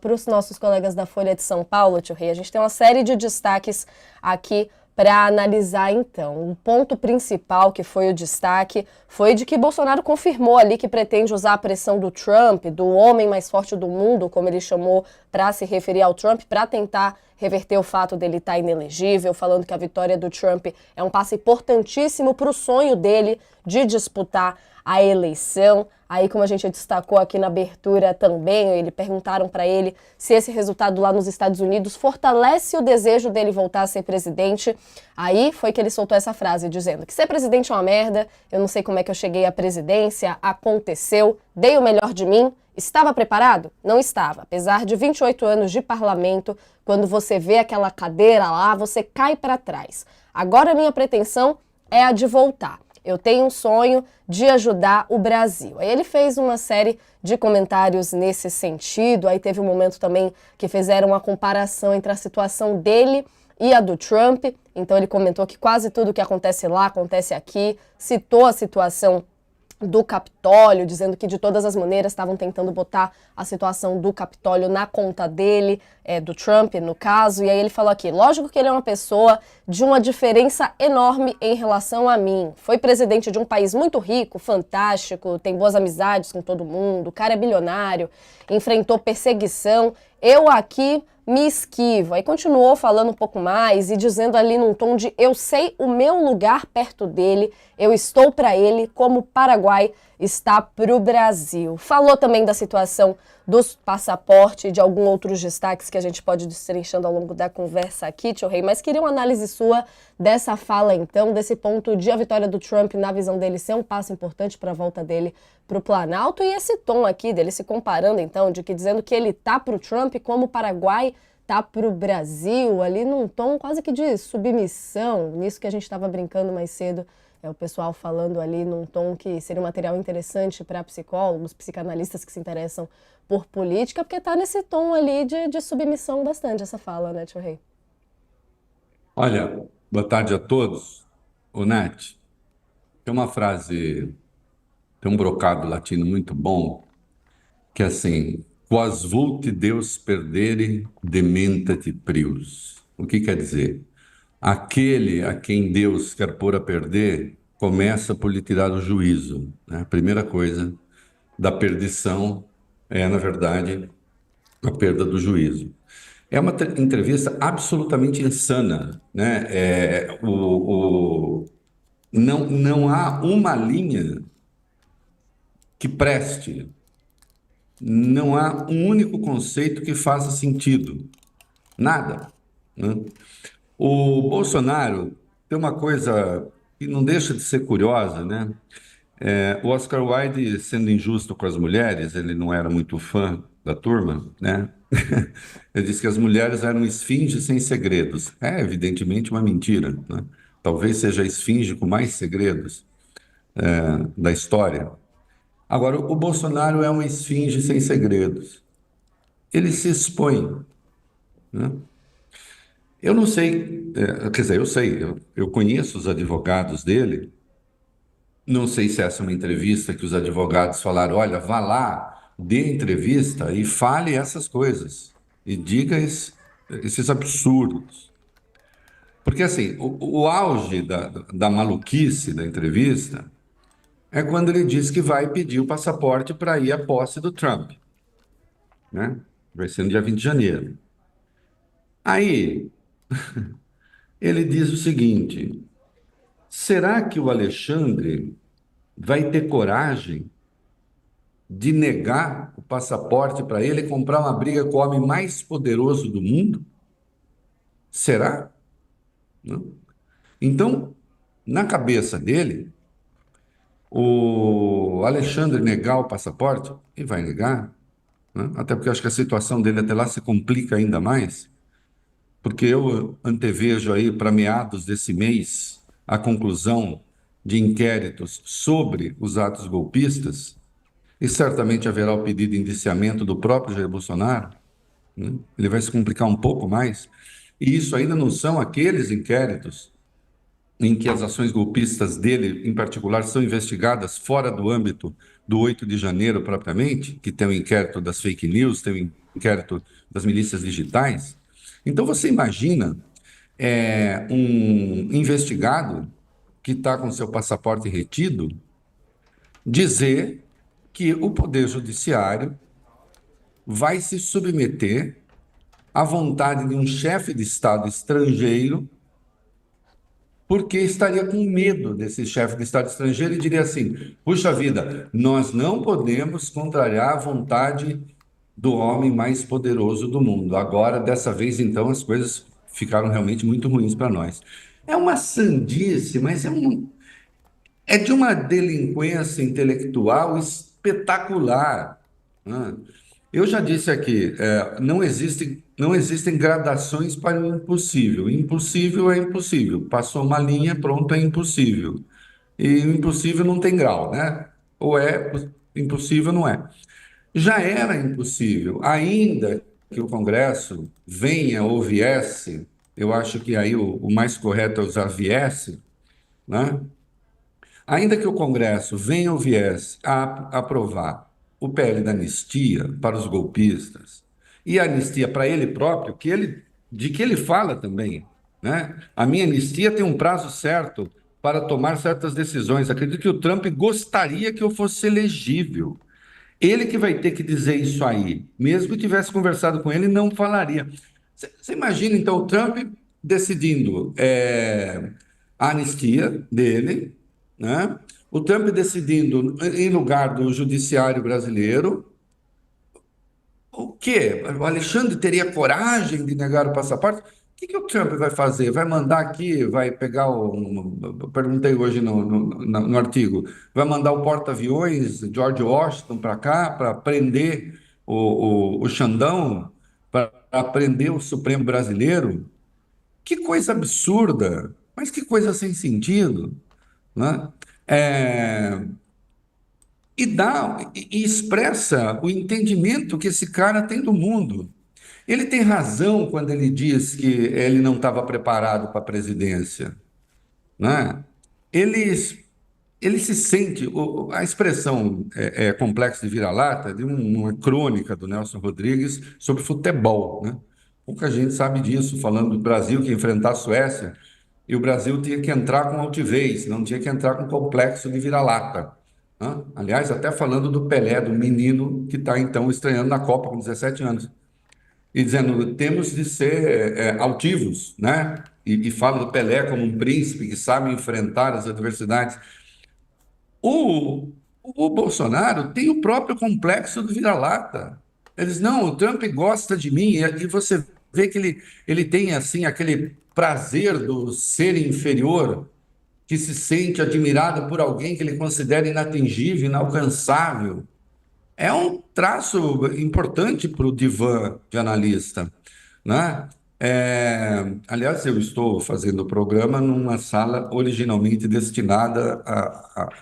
Para os nossos colegas da Folha de São Paulo, Tio Rei, a gente tem uma série de destaques aqui para analisar então. O ponto principal que foi o destaque foi de que Bolsonaro confirmou ali que pretende usar a pressão do Trump, do homem mais forte do mundo, como ele chamou, para se referir ao Trump, para tentar reverter o fato dele estar inelegível, falando que a vitória do Trump é um passo importantíssimo para o sonho dele de disputar a eleição. Aí, como a gente destacou aqui na abertura também, perguntaram para ele se esse resultado lá nos Estados Unidos fortalece o desejo dele voltar a ser presidente. Aí foi que ele soltou essa frase, dizendo que ser presidente é uma merda, eu não sei como é que eu cheguei à presidência, aconteceu, dei o melhor de mim. Estava preparado? Não estava. Apesar de 28 anos de parlamento, quando você vê aquela cadeira lá, você cai para trás. Agora a minha pretensão é a de voltar. Eu tenho um sonho de ajudar o Brasil. Aí ele fez uma série de comentários nesse sentido. Aí teve um momento também que fizeram uma comparação entre a situação dele e a do Trump. Então ele comentou que quase tudo que acontece lá acontece aqui. Citou a situação do Capitólio, dizendo que de todas as maneiras estavam tentando botar a situação do Capitólio na conta dele, do Trump no caso, e aí ele falou aqui, lógico que ele é uma pessoa de uma diferença enorme em relação a mim, foi presidente de um país muito rico, fantástico, tem boas amizades com todo mundo, o cara é bilionário, enfrentou perseguição, eu aqui me esquivo. Aí continuou falando um pouco mais e dizendo ali num tom de eu sei o meu lugar perto dele, eu estou para ele como o Paraguai está para o Brasil. Falou também da situação dos passaportes e de alguns outros destaques que a gente pode destrinchando ao longo da conversa aqui, Tio Rei, mas queria uma análise sua dessa fala então, desse ponto de a vitória do Trump, na visão dele, ser um passo importante para a volta dele para o Planalto e esse tom aqui dele se comparando então, de que dizendo que ele tá para o Trump como o Paraguai tá para o Brasil, ali num tom quase que de submissão, nisso que a gente estava brincando mais cedo, o pessoal falando ali num tom que seria um material interessante para psicólogos, psicanalistas que se interessam por política, porque tá nesse tom ali de submissão bastante essa fala, né, Tio Rei? Olha, boa tarde a todos. Ô, Nath, tem uma frase, tem um brocado latino muito bom, que é assim, quas vult Deus perdere, dementa-te prius. O que quer dizer? Aquele a quem Deus quer pôr a perder, começa por lhe tirar o juízo, né? A primeira coisa da perdição é, na verdade, a perda do juízo. É uma entrevista absolutamente insana, né? Não há uma linha que preste, não há um único conceito que faça sentido, nada, né? O Bolsonaro tem uma coisa que não deixa de ser curiosa, né? O Oscar Wilde, sendo injusto com as mulheres, ele não era muito fã da turma, né? Ele disse que as mulheres eram esfinges sem segredos. É, evidentemente, uma mentira, né? Talvez seja a esfinge com mais segredos da história. Agora, o Bolsonaro é uma esfinge sem segredos. Ele se expõe, né? Eu não sei, quer dizer, eu sei, eu conheço os advogados dele. Não sei se essa é uma entrevista que os advogados falaram: olha, vá lá, dê entrevista e fale essas coisas e diga esses absurdos. Porque, assim, o auge da maluquice da entrevista é quando ele diz que vai pedir o passaporte para ir à posse do Trump, né? Vai ser no dia 20 de janeiro. Aí ele diz o seguinte: será que o Alexandre vai ter coragem de negar o passaporte para ele e comprar uma briga com o homem mais poderoso do mundo? Será? Não? Então, na cabeça dele, o Alexandre negar o passaporte, e vai negar, né? Até porque eu acho que a situação dele até lá se complica ainda mais, porque eu antevejo aí para meados desse mês a conclusão de inquéritos sobre os atos golpistas, e certamente haverá o pedido de indiciamento do próprio Jair Bolsonaro, né? Ele vai se complicar um pouco mais. E isso ainda não são aqueles inquéritos em que as ações golpistas dele, em particular, são investigadas fora do âmbito do 8 de janeiro propriamente, que tem o inquérito das fake news, tem inquérito das milícias digitais. Então, você imagina um investigado que está com seu passaporte retido dizer que o Poder Judiciário vai se submeter à vontade de um chefe de Estado estrangeiro, porque estaria com medo desse chefe de Estado estrangeiro e diria assim: puxa vida, nós não podemos contrariar a vontade do homem mais poderoso do mundo. Agora, dessa vez, então, as coisas ficaram realmente muito ruins para nós. É uma sandice, mas é de uma delinquência intelectual espetacular, né? Eu já disse aqui, não existem gradações para o impossível. Impossível é impossível. Passou uma linha, pronto, é impossível. E o impossível não tem grau, né? Ou é impossível, não é. Já era impossível, ainda que o Congresso venha ou viesse, eu acho que aí o mais correto é usar viesse, né? Ainda que o Congresso venha ou viesse a aprovar o PL da anistia para os golpistas e a anistia para ele próprio, de que ele fala também, né? A minha anistia tem um prazo certo para tomar certas decisões. Acredito que o Trump gostaria que eu fosse elegível. Ele que vai ter que dizer isso aí. Mesmo que tivesse conversado com ele, não falaria. Você imagina, então, o Trump decidindo a anistia dele, né? O Trump decidindo em lugar do judiciário brasileiro. O quê? O Alexandre teria coragem de negar o passaporte? O que o Trump vai fazer? Vai mandar aqui, vai pegar o. Perguntei hoje no artigo. Vai mandar o porta-aviões George Washington para cá para prender o Xandão, para prender o Supremo Brasileiro? Que coisa absurda! Mas que coisa sem sentido, né? É, e expressa o entendimento que esse cara tem do mundo. Ele tem razão quando ele diz que ele não estava preparado para a presidência, né? Ele, ele se sente, a expressão complexo de vira-lata, de uma crônica do Nelson Rodrigues sobre futebol, né? Pouca gente sabe disso, falando do Brasil que ia enfrentar a Suécia, e o Brasil tinha que entrar com altivez, não tinha que entrar com complexo de vira-lata, né? Aliás, até falando do Pelé, do menino que está então estreando na Copa com 17 anos e dizendo temos de ser altivos, né? E fala do Pelé como um príncipe que sabe enfrentar as adversidades. O, o Bolsonaro tem o próprio complexo do vira-lata. Eles, não, o Trump gosta de mim, e você vê que ele tem assim aquele prazer do ser inferior, que se sente admirado por alguém que ele considera inatingível, inalcançável. É um traço importante para o divã de analista, né? Aliás, eu estou fazendo o programa numa sala originalmente destinada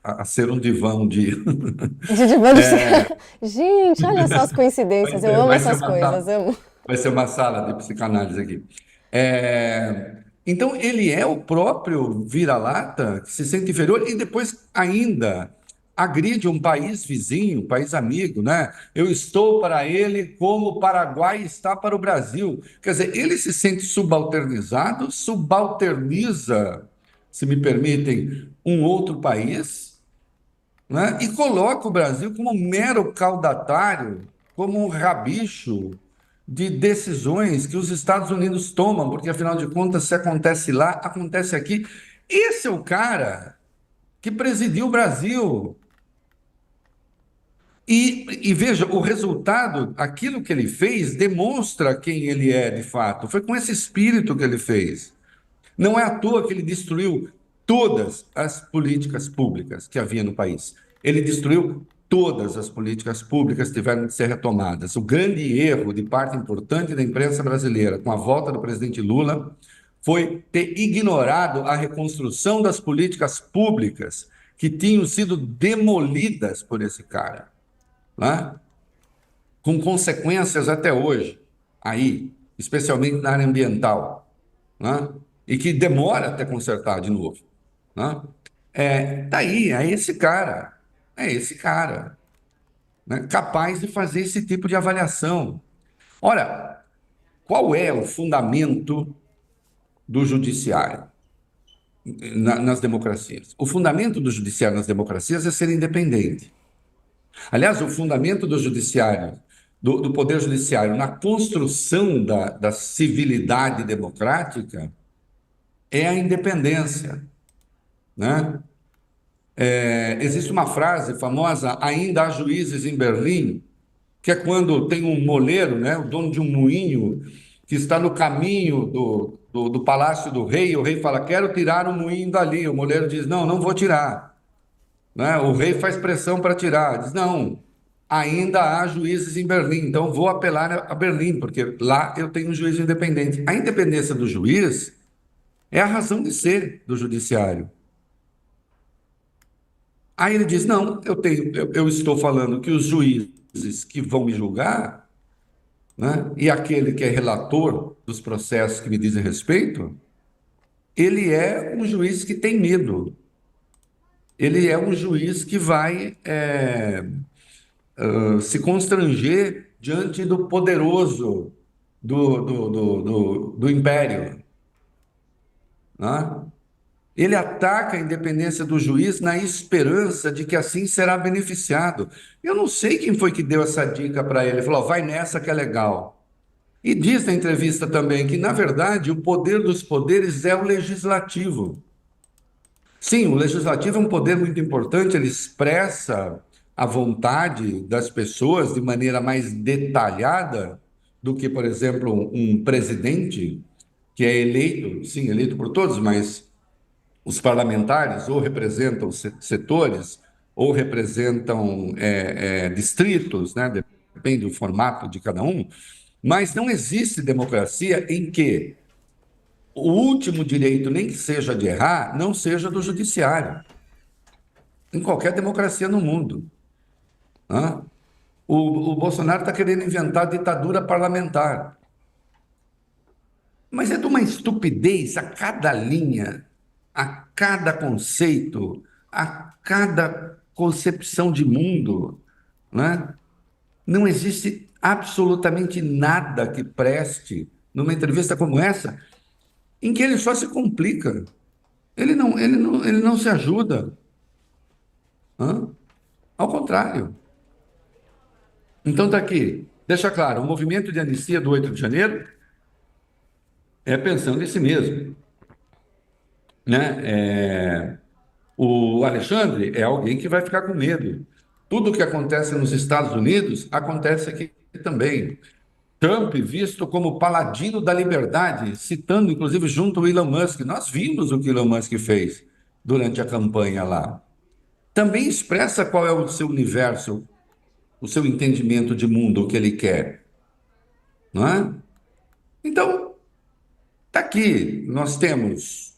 a ser um divã um dia. Gente, olha só as Vai coincidências. Eu ser, amo vai ser essas uma coisas, sala, amo. vai ser uma sala de psicanálise aqui. Então, ele é o próprio vira-lata que se sente inferior e depois ainda agride um país vizinho, um país amigo, né? Eu estou para ele como o Paraguai está para o Brasil. Quer dizer, ele se sente subalternizado, subalterniza, se me permitem, um outro país, né? E coloca o Brasil como um mero caudatário, como um rabicho de decisões que os Estados Unidos tomam, porque afinal de contas, se acontece lá, acontece aqui. Esse é o cara que presidiu o Brasil. E veja, o resultado, aquilo que ele fez, demonstra quem ele é de fato. Foi com esse espírito que ele fez. Não é à toa que ele destruiu todas as políticas públicas que havia no país. Ele destruiu todas as políticas públicas que tiveram de ser retomadas. O grande erro de parte importante da imprensa brasileira com a volta do presidente Lula foi ter ignorado a reconstrução das políticas públicas que tinham sido demolidas por esse cara, né? Com consequências até hoje, aí, especialmente na área ambiental, né? E que demora até consertar de novo, né? Daí, é esse cara, né? Capaz de fazer esse tipo de avaliação. Ora, qual é o fundamento do judiciário nas democracias? O fundamento do judiciário nas democracias é ser independente. Aliás, o fundamento do judiciário, do poder judiciário na construção da civilidade democrática é a independência, né? Existe uma frase famosa: ainda há juízes em Berlim, que é quando tem um moleiro, né, o dono de um moinho, que está no caminho do palácio do rei, e o rei fala: quero tirar o moinho dali. O moleiro diz: não, não vou tirar. Né? O rei faz pressão para tirar. Diz: não, ainda há juízes em Berlim, então vou apelar a Berlim, porque lá eu tenho um juiz independente. A independência do juiz é a razão de ser do judiciário. Aí ele diz: não, eu estou falando que os juízes que vão me julgar, né, e aquele que é relator dos processos que me dizem respeito, ele é um juiz que tem medo. Ele é um juiz que vai se constranger diante do poderoso do império, né? Ele ataca a independência do juiz na esperança de que assim será beneficiado. Eu não sei quem foi que deu essa dica para ele. Ele falou: "Ó, vai nessa que é legal." E diz na entrevista também que, na verdade, o poder dos poderes é o legislativo. Sim, o legislativo é um poder muito importante, ele expressa a vontade das pessoas de maneira mais detalhada do que, por exemplo, um presidente que é eleito, sim, eleito por todos, mas os parlamentares ou representam setores ou representam distritos, né? Depende do formato de cada um, mas não existe democracia em que o último direito, nem que seja de errar, não seja do judiciário, em qualquer democracia no mundo. Né? O Bolsonaro está querendo inventar ditadura parlamentar, mas é de uma estupidez a cada linha, a cada conceito, a cada concepção de mundo, né? Não existe absolutamente nada que preste numa entrevista como essa, em que ele só se complica. Ele não se ajuda. Hã? Ao contrário. Então está aqui. Deixa claro, o movimento de anistia do 8 de janeiro é pensando em si mesmo. Né? O Alexandre é alguém que vai ficar com medo. Tudo o que acontece nos Estados Unidos acontece aqui também. Trump visto como paladino da liberdade, citando inclusive junto o Elon Musk. Nós vimos o que Elon Musk fez durante a campanha lá. Também expressa qual é o seu universo, o seu entendimento de mundo, o que ele quer. Não é? Então, está aqui. Nós temos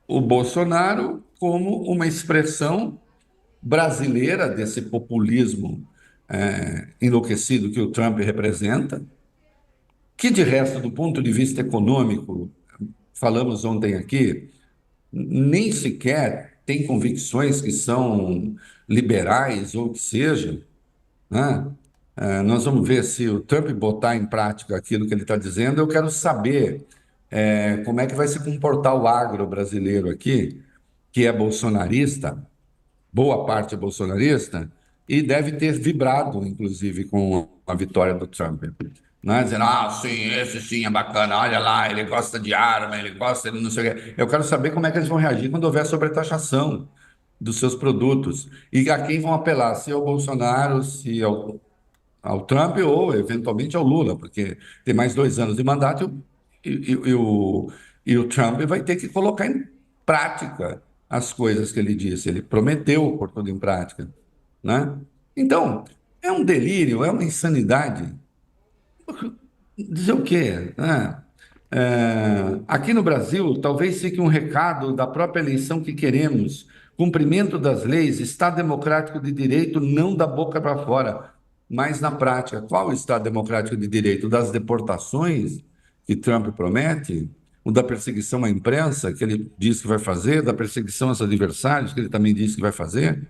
o Bolsonaro como uma expressão brasileira desse populismo enlouquecido que o Trump representa, que, de resto, do ponto de vista econômico, falamos ontem aqui, nem sequer tem convicções que são liberais ou que seja, né? Nós vamos ver se o Trump botar em prática aquilo que ele está dizendo. Eu quero saber como é que vai se comportar o agro brasileiro aqui, que é bolsonarista, boa parte é bolsonarista, e deve ter vibrado, inclusive, com a vitória do Trump. Né? Dizendo: ah, sim, esse sim é bacana, olha lá, ele gosta de arma, ele gosta de não sei o quê. Eu quero saber como é que eles vão reagir quando houver sobretaxação dos seus produtos. E a quem vão apelar, se é o Bolsonaro, se é ao Trump ou, eventualmente, ao Lula, porque tem mais 2 anos de mandato e o Trump vai ter que colocar em prática as coisas que ele disse. Ele prometeu pôr tudo em prática, né? Então, é um delírio, é uma insanidade. Dizer o quê? Né? Aqui no Brasil, talvez fique um recado da própria eleição que queremos. Cumprimento das leis, Estado democrático de direito, não da boca para fora, mas na prática. Qual o Estado democrático de direito? Das deportações que Trump promete? O da perseguição à imprensa, que ele diz que vai fazer? Da perseguição aos adversários, que ele também disse que vai fazer?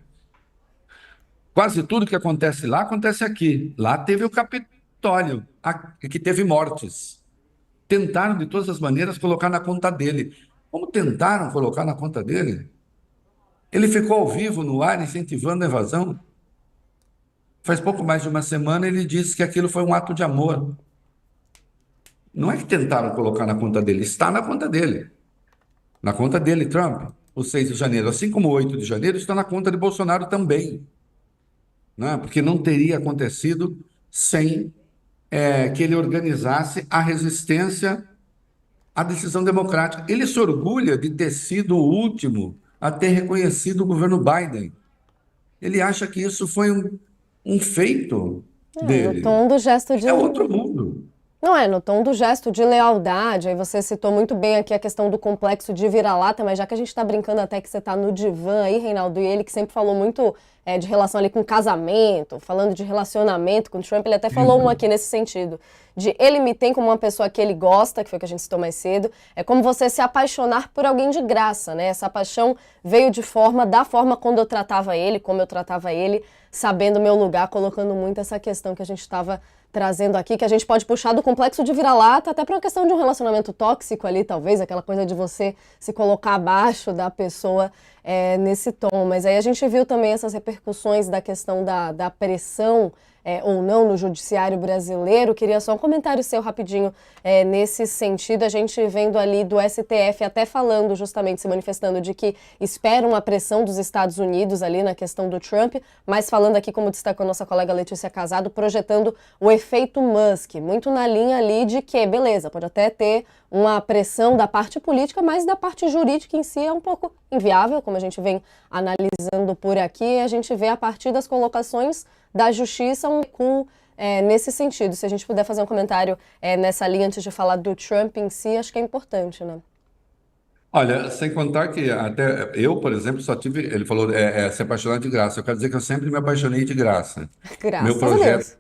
Quase tudo que acontece lá acontece aqui. Lá teve o capitão. Petróleo, que teve mortes. Tentaram, de todas as maneiras, colocar na conta dele. Como tentaram colocar na conta dele? Ele ficou ao vivo, no ar, incentivando a invasão. Faz pouco mais de uma semana ele disse que aquilo foi um ato de amor. Não é que tentaram colocar na conta dele, está na conta dele. Na conta dele, Trump, o 6 de janeiro, assim como o 8 de janeiro, está na conta de Bolsonaro também, né? Porque não teria acontecido sem que ele organizasse a resistência à decisão democrática. Ele se orgulha de ter sido o último a ter reconhecido o governo Biden. Ele acha que isso foi um feito No dele. tom do gesto de. É outro mundo. Não é, no tom do gesto de lealdade, aí você citou muito bem aqui a questão do complexo de vira-lata, mas já que a gente tá brincando até que você tá no divã aí, Reinaldo, e ele que sempre falou muito de relação ali com casamento, falando de relacionamento com o Trump, ele até falou um Isso. aqui nesse sentido, de ele me tem como uma pessoa que ele gosta, que foi o que a gente citou mais cedo, é como você se apaixonar por alguém de graça, né? Essa paixão veio da forma quando eu tratava ele, como eu tratava ele, sabendo meu lugar, colocando muito essa questão que a gente estava trazendo aqui, que a gente pode puxar do complexo de vira-lata até para uma questão de um relacionamento tóxico ali, talvez, aquela coisa de você se colocar abaixo da pessoa nesse tom. Mas aí a gente viu também essas repercussões da questão da pressão ou não no judiciário brasileiro. Queria só um comentário seu rapidinho nesse sentido, a gente vendo ali do STF até falando justamente, se manifestando de que esperam a pressão dos Estados Unidos ali na questão do Trump, mas falando aqui, como destacou nossa colega Letícia Casado, projetando o efeito Musk, muito na linha ali de que, beleza, pode até ter uma pressão da parte política, mas da parte jurídica em si é um pouco inviável, como a gente vem analisando por aqui, a gente vê a partir das colocações da justiça um recuo nesse sentido. Se a gente puder fazer um comentário nessa linha antes de falar do Trump em si, acho que é importante, né? Olha, sem contar que até eu, por exemplo, só tive. Ele falou se apaixonar de graça. Eu quero dizer que eu sempre me apaixonei de graça. Meu Graças a projeto,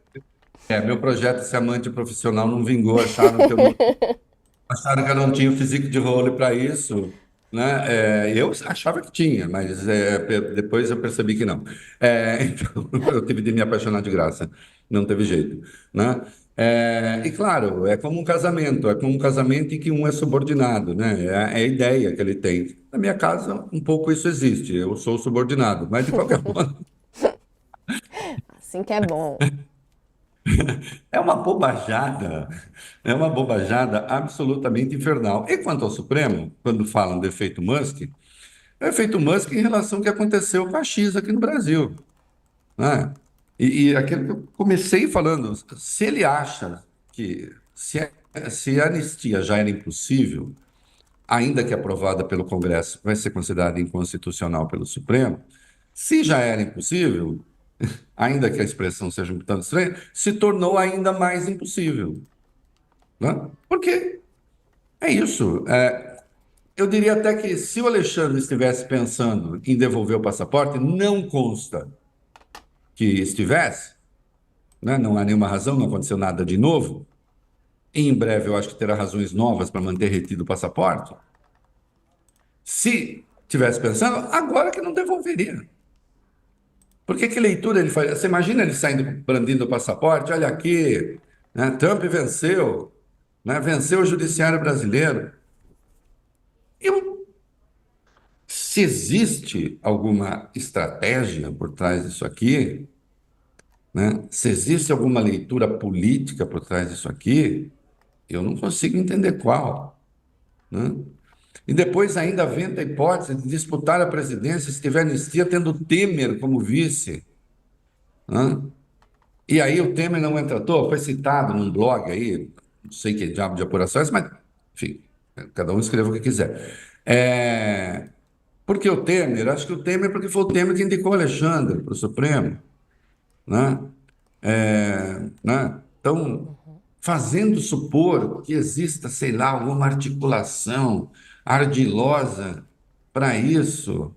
Deus. meu projeto ser amante profissional não vingou, acharam que eu não tinha o físico de role para isso, né? Eu achava que tinha, mas depois eu percebi que não. Então eu tive de me apaixonar de graça, não teve jeito, né? E claro, é como um casamento em que um é subordinado, né? É a ideia que ele tem. Na minha casa, um pouco isso existe. Eu sou subordinado, mas de qualquer modo Assim que é bom. é uma bobajada, é uma bobajada absolutamente infernal. E quanto ao Supremo, quando falam do efeito Musk, é o efeito Musk em relação ao que aconteceu com a X aqui no Brasil, né? E aquilo que eu comecei falando, se ele acha que se a anistia já era impossível, ainda que aprovada pelo Congresso, vai ser considerada inconstitucional pelo Supremo, se já era impossível, ainda que a expressão seja um tanto estranha, se tornou ainda mais impossível, né? Porque é isso. Eu diria até que se o Alexandre estivesse pensando em devolver o passaporte, não consta que estivesse, né? Não há nenhuma razão, não aconteceu nada de novo. E em breve eu acho que terá razões novas para manter retido o passaporte. Se tivesse pensando, agora que não devolveria. Porque que leitura ele faz? Você imagina ele saindo brandindo o passaporte? Olha aqui, né? Trump venceu, né? Venceu o judiciário brasileiro. Eu Se existe alguma estratégia por trás disso aqui, né? Se existe alguma leitura política por trás disso aqui, eu não consigo entender qual, né? E depois ainda vem a hipótese de disputar a presidência se tiver anistia, tendo Temer como vice, né? E aí o Temer não entra à toa, foi citado num blog aí, não sei que diabo de apurações, mas, enfim, cada um escreva o que quiser. Por que o Temer? Acho que o Temer, porque foi o Temer que indicou o Alexandre para o Supremo, né? Né? Então, fazendo supor que exista, sei lá, alguma articulação ardilosa para isso,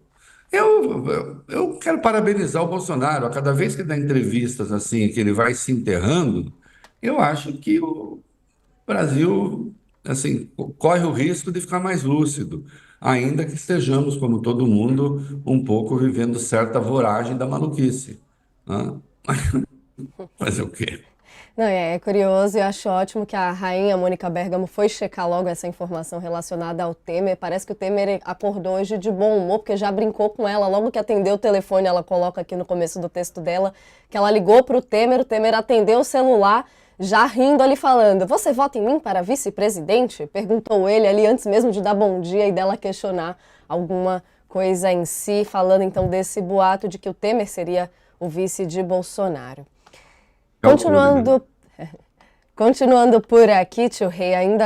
eu quero parabenizar o Bolsonaro. A cada vez que dá entrevistas assim, que ele vai se enterrando, eu acho que o Brasil, assim, corre o risco de ficar mais lúcido, ainda que estejamos, como todo mundo, um pouco vivendo certa voragem da maluquice, né? Fazer o quê? Não, é curioso e eu acho ótimo que a rainha Mônica Bergamo foi checar logo essa informação relacionada ao Temer. Parece que o Temer acordou hoje de bom humor, porque já brincou com ela. Logo que atendeu o telefone, ela coloca aqui no começo do texto dela, que ela ligou para o Temer atendeu o celular, já rindo ali falando, você vota em mim para vice-presidente? Perguntou ele ali antes mesmo de dar bom dia e dela questionar alguma coisa em si, falando então desse boato de que o Temer seria o vice de Bolsonaro. É o clube, né? Continuando por aqui, tio Rei, ainda